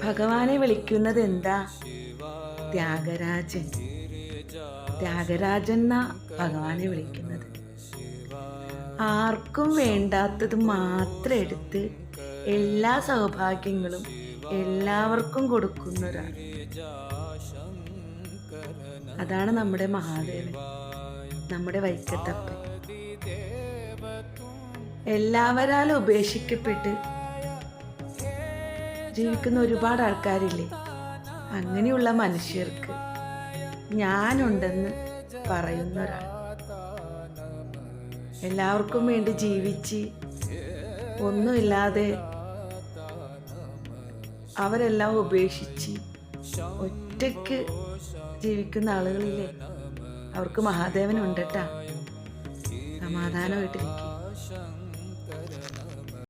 ഭഗവാനെ വിളിക്കുന്നത് എന്താ? ത്യാഗരാജൻ. ത്യാഗരാജൻ എന്നാ ഭഗവാനെ വിളിക്കുന്നത്. ആർക്കും വേണ്ടാത്തത് മാത്രം എടുത്ത് എല്ലാ സൗഭാഗ്യങ്ങളും എല്ലാവർക്കും കൊടുക്കുന്ന ഒരാൾ. അതാണ് നമ്മുടെ മഹാദേവൻ, നമ്മുടെ വൈക്കത്തപ്പൻ. എല്ലാവരാലും ഉപേക്ഷിക്കപ്പെട്ട് ജീവിക്കുന്ന ഒരുപാട് ആൾക്കാരില്ലേ? അങ്ങനെയുള്ള മനുഷ്യർക്ക് ഞാനുണ്ടെന്ന് പറയുന്ന ഒരാൾ. എല്ലാവർക്കും വേണ്ടി ജീവിച്ച് ഒന്നുമില്ലാതെ അവരെല്ലാം ഉപേക്ഷിച്ച് ഒറ്റയ്ക്ക് ജീവിക്കുന്ന ആളുകളില്ലേ? അവർക്ക് മഹാദേവനുണ്ട് കേട്ടാ. സമാധാനമായിട്ടിരിക്കും.